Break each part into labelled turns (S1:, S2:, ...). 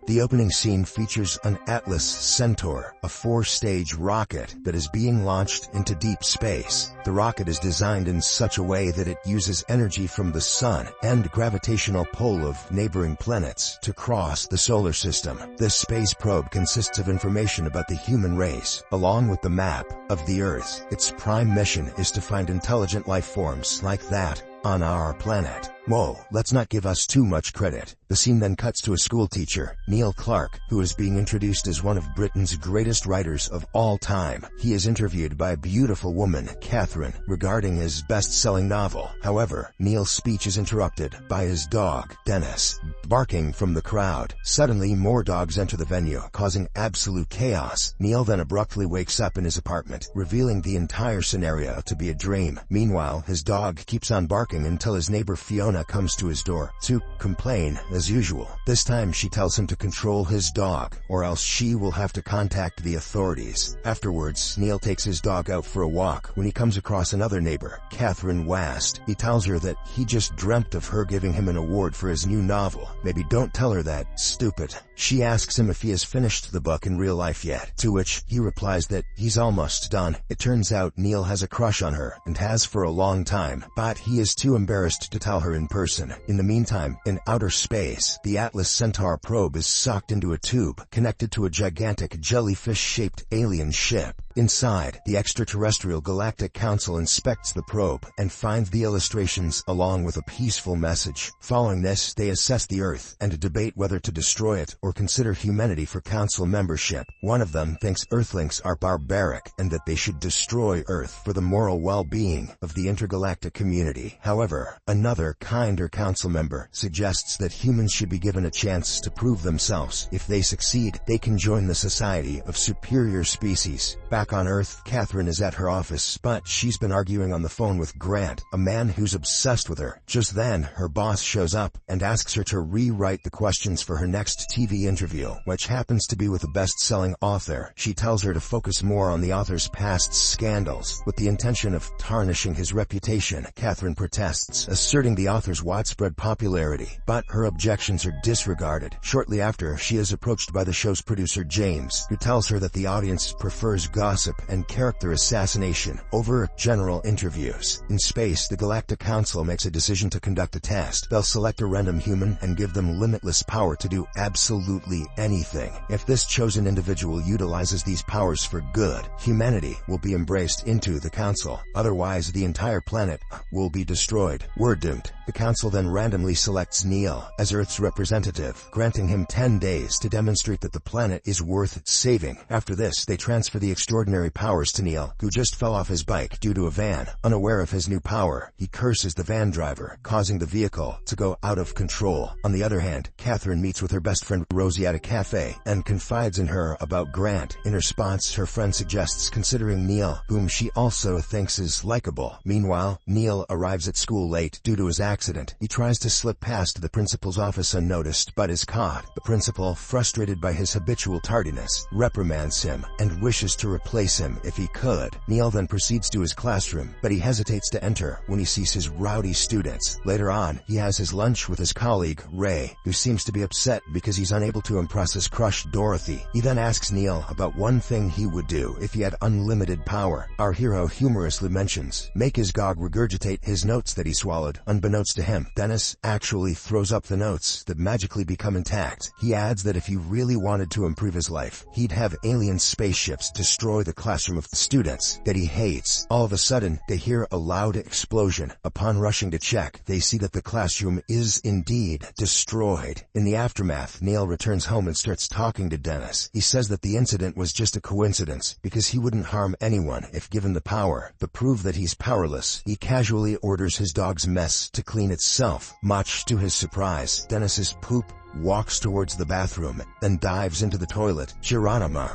S1: The opening scene features an Atlas Centaur, a 4-stage rocket that is being launched into deep space. The rocket is designed in such a way that it uses energy from the sun and gravitational pull of neighboring planets to cross the solar system. This space probe consists of information about the human race, along with the map of the Earth. Its prime mission is to find intelligent life forms like that on our planet. Whoa, let's not give us too much credit. The scene then cuts to a school teacher, Neil Clark, who is being introduced as one of Britain's greatest writers of all time. He is interviewed by a beautiful woman, Catherine, regarding his best-selling novel. However, Neil's speech is interrupted by his dog, Dennis, barking from the crowd. Suddenly, more dogs enter the venue, causing absolute chaos. Neil then abruptly wakes up in his apartment, revealing the entire scenario to be a dream. Meanwhile, his dog keeps on barking until his neighbor Fiona comes to his door to complain as usual. This time she tells him to control his dog, or else she will have to contact the authorities. Afterwards, Neil takes his dog out for a walk when he comes across another neighbor, Catherine West. He tells her that he just dreamt of her giving him an award for his new novel. Maybe don't tell her that, stupid. She asks him if he has finished the book in real life yet, to which he replies that he's almost done. It turns out Neil has a crush on her, and has for a long time, but he is too embarrassed to tell her in person. In the meantime, in outer space, the Atlas Centaur probe is sucked into a tube, connected to a gigantic jellyfish-shaped alien ship. Inside, the extraterrestrial Galactic Council inspects the probe and finds the illustrations along with a peaceful message. Following this, they assess the Earth and debate whether to destroy it or consider humanity for Council membership. One of them thinks Earthlings are barbaric and that they should destroy Earth for the moral well-being of the intergalactic community. However, another, kinder Council member suggests that humans should be given a chance to prove themselves. If they succeed, they can join the Society of Superior Species. Back on Earth, Catherine is at her office, but she's been arguing on the phone with Grant, a man who's obsessed with her. Just then, her boss shows up and asks her to rewrite the questions for her next TV interview, which happens to be with a best-selling author. She tells her to focus more on the author's past scandals, with the intention of tarnishing his reputation. Catherine protests, asserting the author's widespread popularity, but her objections are disregarded. Shortly after, she is approached by the show's producer James, who tells her that the audience prefers gossip and character assassination over general interviews. In space, the Galactic Council makes a decision to conduct a test. They'll select a random human and give them limitless power to do absolutely anything. If this chosen individual utilizes these powers for good, humanity will be embraced into the Council. Otherwise, the entire planet will be destroyed. We're doomed. The Council then randomly selects Neil as Earth's representative, granting him 10 days to demonstrate that the planet is worth saving. After this, they transfer the extraordinary powers to Neil, who just fell off his bike due to a van. Unaware of his new power, he curses the van driver, causing the vehicle to go out of control. On the other hand, Catherine meets with her best friend Rosie at a cafe and confides in her about Grant. In response, her friend suggests considering Neil, whom she also thinks is likable. Meanwhile, Neil arrives at school late due to his accident. He tries to slip past the principal's office unnoticed, but is caught. The principal, frustrated by his habitual tardiness, reprimands him and wishes to replace him if he could. Neil then proceeds to his classroom, but he hesitates to enter when he sees his rowdy students. Later on, he has his lunch with his colleague, Ray, who seems to be upset because he's unable to impress his crush, Dorothy. He then asks Neil about one thing he would do if he had unlimited power. Our hero humorously mentions, make his dog regurgitate his notes that he swallowed. Unbeknownst to him, Dennis actually throws up the notes that magically become intact. He adds that if he really wanted to improve his life, he'd have alien spaceships destroy the classroom of students that he hates. All of a sudden, they hear a loud explosion. Upon rushing to check, they see that the classroom is indeed destroyed. In the aftermath, Neil returns home and starts talking to Dennis. He says that the incident was just a coincidence because he wouldn't harm anyone if given the power. To prove that he's powerless, he casually orders his dog's mess to clean itself. Much to his surprise, Dennis's poop walks towards the bathroom, then dives into the toilet. Geronimo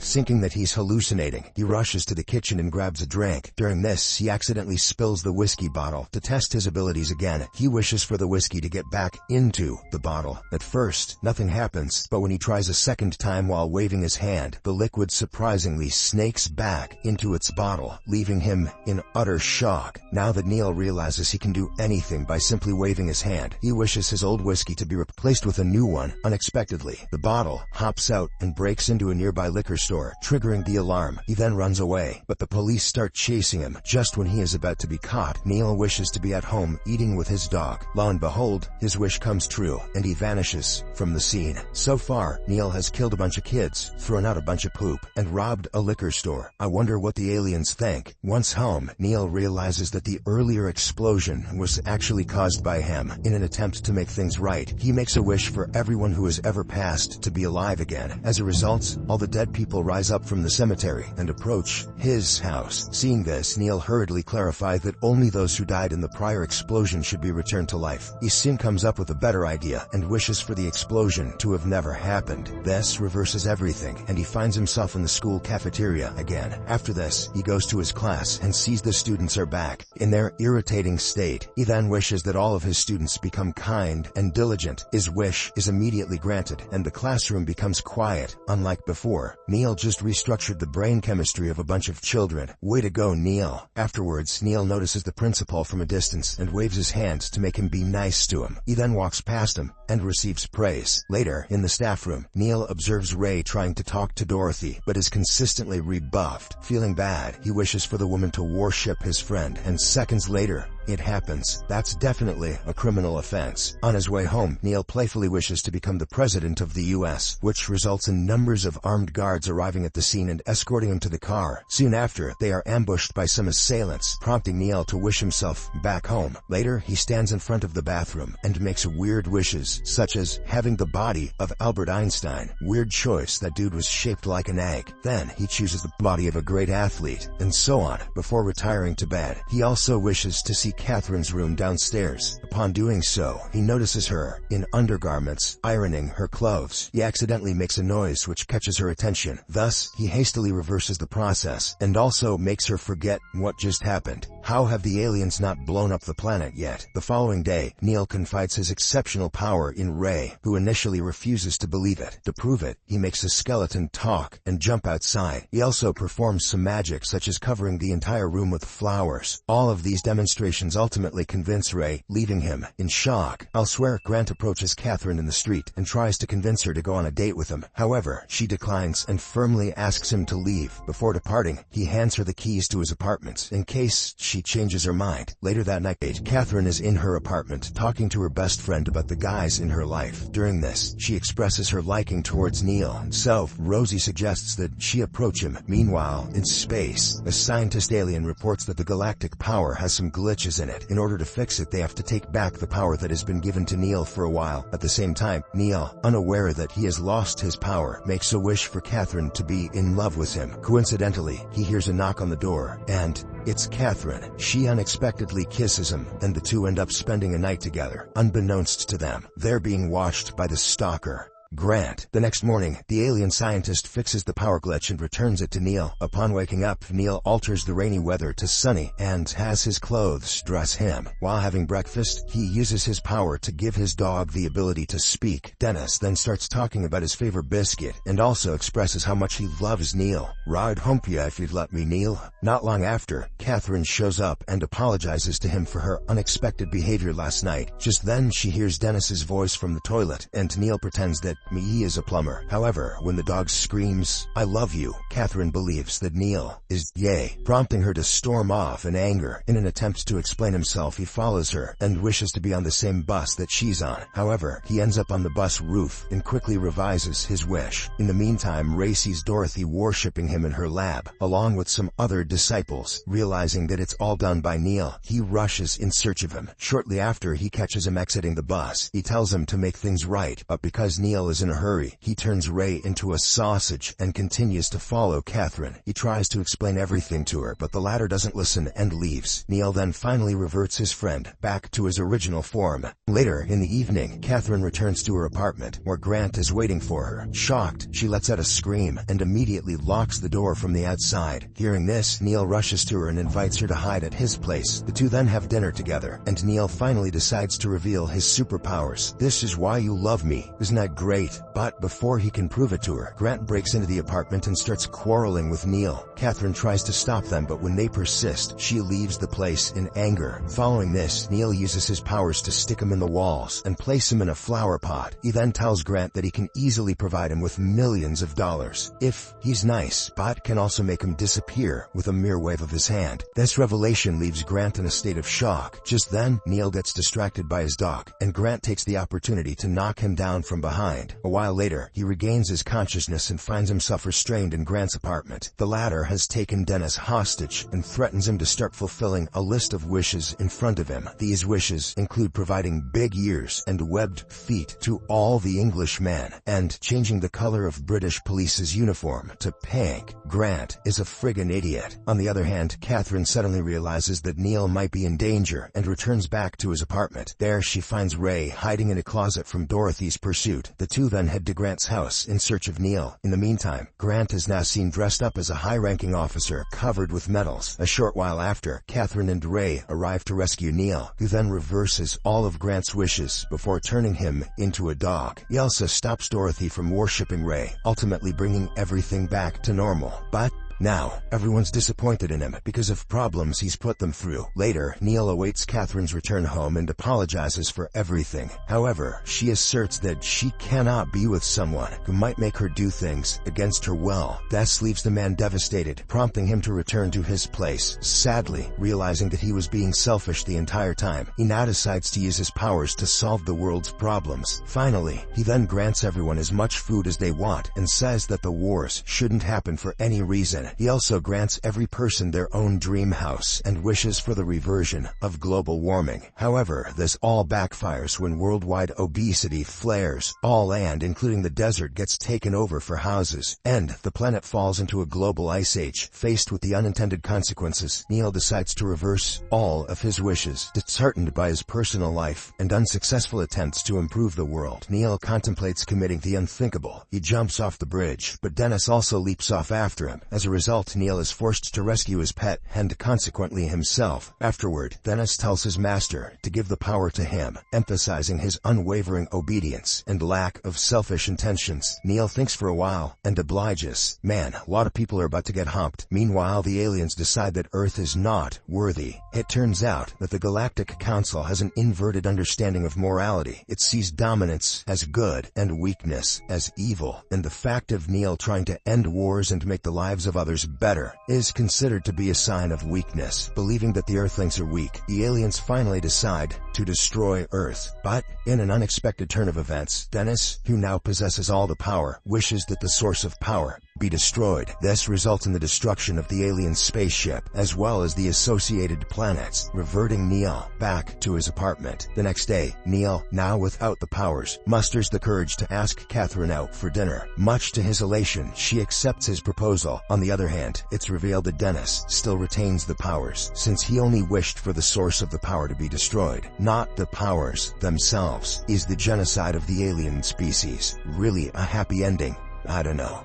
S1: Thinking that he's hallucinating, he rushes to the kitchen and grabs a drink. During this, he accidentally spills the whiskey bottle. To test his abilities again, he wishes for the whiskey to get back into the bottle. At first, nothing happens, but when he tries a second time while waving his hand, the liquid surprisingly snakes back into its bottle, leaving him in utter shock. Now that Neil realizes he can do anything by simply waving his hand, he wishes his old whiskey to be replaced with a new one. Unexpectedly, the bottle hops out and breaks into a nearby liquor store, triggering the alarm. He then runs away, but the police start chasing him. Just when he is about to be caught, Neil wishes to be at home eating with his dog. Lo and behold, his wish comes true, and he vanishes from the scene. So far, Neil has killed a bunch of kids, thrown out a bunch of poop, and robbed a liquor store. I wonder what the aliens think. Once home, Neil realizes that the earlier explosion was actually caused by him. In an attempt to make things right, he makes a wish for everyone who has ever passed to be alive again. As a result, all the dead people rise up from the cemetery and approach his house. Seeing this, Neil hurriedly clarifies that only those who died in the prior explosion should be returned to life. He soon comes up with a better idea and wishes for the explosion to have never happened. This reverses everything, and he finds himself in the school cafeteria again. After this, he goes to his class and sees the students are back in their irritating state. He then wishes that all of his students become kind and diligent. His wish is immediately granted, and the classroom becomes quiet, unlike before. Neil just restructured the brain chemistry of a bunch of children. Way to go, Neil. Afterwards, Neil notices the principal from a distance and waves his hands to make him be nice to him. He then walks past him and receives praise. Later, in the staff room, Neil observes Ray trying to talk to Dorothy, but is consistently rebuffed. Feeling bad, he wishes for the woman to worship his friend, and seconds later, it happens. That's definitely a criminal offense. On his way home, Neil playfully wishes to become the president of the US, which results in numbers of armed guards arriving at the scene and escorting him to the car. Soon after, they are ambushed by some assailants, prompting Neil to wish himself back home. Later, he stands in front of the bathroom and makes weird wishes, such as having the body of Albert Einstein. Weird choice, that dude was shaped like an egg. Then, he chooses the body of a great athlete, and so on, before retiring to bed. He also wishes to see Catherine's room downstairs. Upon doing so, he notices her in undergarments, ironing her clothes. He accidentally makes a noise which catches her attention. Thus, he hastily reverses the process, and also makes her forget what just happened. How have the aliens not blown up the planet yet? The following day, Neil confides his exceptional power in Ray, who initially refuses to believe it. To prove it, he makes a skeleton talk and jump outside. He also performs some magic, such as covering the entire room with flowers. All of these demonstrations ultimately convince Ray, leaving him in shock. Elsewhere, Grant approaches Catherine in the street and tries to convince her to go on a date with him. However, she declines and firmly asks him to leave. Before departing, he hands her the keys to his apartment, in case she changes her mind. Later that night, Catherine is in her apartment, talking to her best friend about the guys in her life. During this, she expresses her liking towards Neil, so Rosie suggests that she approach him. Meanwhile, in space, a scientist alien reports that the galactic power has some glitches in it. In order to fix it, they have to take back the power that has been given to Neil for a while. At the same time, Neil, unaware that he has lost his power, makes a wish for Catherine to be in love with him. Coincidentally, he hears a knock on the door, and it's Catherine. She unexpectedly kisses him, and the two end up spending a night together. Unbeknownst to them, they're being watched by the stalker, Grant. The next morning, the alien scientist fixes the power glitch and returns it to Neil. Upon waking up, Neil alters the rainy weather to sunny and has his clothes dress him. While having breakfast, he uses his power to give his dog the ability to speak. Dennis then starts talking about his favorite biscuit and also expresses how much he loves Neil. "Ride hump ya if you'd let me, Neil." Not long after, Catherine shows up and apologizes to him for her unexpected behavior last night. Just then, she hears Dennis's voice from the toilet, and Neil pretends that he is a plumber. However, when the dog screams, "I love you," Catherine believes that Neil is gay, prompting her to storm off in anger. In an attempt to explain himself, he follows her and wishes to be on the same bus that she's on. However, he ends up on the bus roof and quickly revises his wish. In the meantime, Ray sees Dorothy worshipping him in her lab, along with some other disciples. Realizing that it's all done by Neil, he rushes in search of him. Shortly after, he catches him exiting the bus. He tells him to make things right, but because Neil is in a hurry. He turns Ray into a sausage and continues to follow Catherine. He tries to explain everything to her, but the latter doesn't listen and leaves. Neil then finally reverts his friend back to his original form. Later in the evening, Catherine returns to her apartment, where Grant is waiting for her. Shocked, she lets out a scream and immediately locks the door from the outside. Hearing this, Neil rushes to her and invites her to hide at his place. The two then have dinner together, and Neil finally decides to reveal his superpowers. "This is why you love me. Isn't that great?" But before he can prove it to her, Grant breaks into the apartment and starts quarreling with Neil. Catherine tries to stop them, but when they persist, she leaves the place in anger. Following this, Neil uses his powers to stick him in the walls and place him in a flower pot. He then tells Grant that he can easily provide him with millions of dollars if he's nice, but can also make him disappear with a mere wave of his hand. This revelation leaves Grant in a state of shock. Just then, Neil gets distracted by his dog, and Grant takes the opportunity to knock him down from behind. A while later, he regains his consciousness and finds himself restrained in Grant's apartment. The latter has taken Dennis hostage and threatens him to start fulfilling a list of wishes in front of him. These wishes include providing big ears and webbed feet to all the English men, and changing the color of British police's uniform to pink. Grant is a friggin' idiot. On the other hand, Catherine suddenly realizes that Neil might be in danger and returns back to his apartment. There she finds Ray hiding in a closet from Dorothy's pursuit. The two then head to Grant's house in search of Neil. In the meantime, Grant is now seen dressed up as a high-ranking officer covered with medals. A short while after, Catherine and Ray arrive to rescue Neil, who then reverses all of Grant's wishes before turning him into a dog. He also stops Dorothy from worshipping Ray, ultimately bringing everything back to normal. But now, everyone's disappointed in him because of problems he's put them through. Later, Neil awaits Catherine's return home and apologizes for everything. However, she asserts that she cannot be with someone who might make her do things against her will. This leaves the man devastated, prompting him to return to his place. Sadly, realizing that he was being selfish the entire time, he now decides to use his powers to solve the world's problems. Finally, he then grants everyone as much food as they want and says that the wars shouldn't happen for any reason. He also grants every person their own dream house and wishes for the reversion of global warming. However, this all backfires when worldwide obesity flares. All land, including the desert, gets taken over for houses, and the planet falls into a global ice age. Faced with the unintended consequences, Neil decides to reverse all of his wishes. Disheartened by his personal life and unsuccessful attempts to improve the world, Neil contemplates committing the unthinkable. He jumps off the bridge, but Dennis also leaps off after him. As a result, Neil is forced to rescue his pet and consequently himself. Afterward, Dennis tells his master to give the power to him, emphasizing his unwavering obedience and lack of selfish intentions. Neil thinks for a while and obliges. Man, a lot of people are about to get humped. Meanwhile, the aliens decide that Earth is not worthy. It turns out that the Galactic Council has an inverted understanding of morality. It sees dominance as good and weakness as evil, and the fact of Neil trying to end wars and make the lives of others better is considered to be a sign of weakness. Believing that the Earthlings are weak, the aliens finally decide to destroy Earth. But in an unexpected turn of events, Dennis, who now possesses all the power, wishes that the source of power be destroyed. This results in the destruction of the alien spaceship, as well as the associated planets, reverting Neil back to his apartment. The next day, Neil, now without the powers, musters the courage to ask Catherine out for dinner. Much to his elation, she accepts his proposal. On the other hand, it's revealed that Dennis still retains the powers, since he only wished for the source of the power to be destroyed, not the powers themselves. Is the genocide of the alien species really a happy ending? I don't know.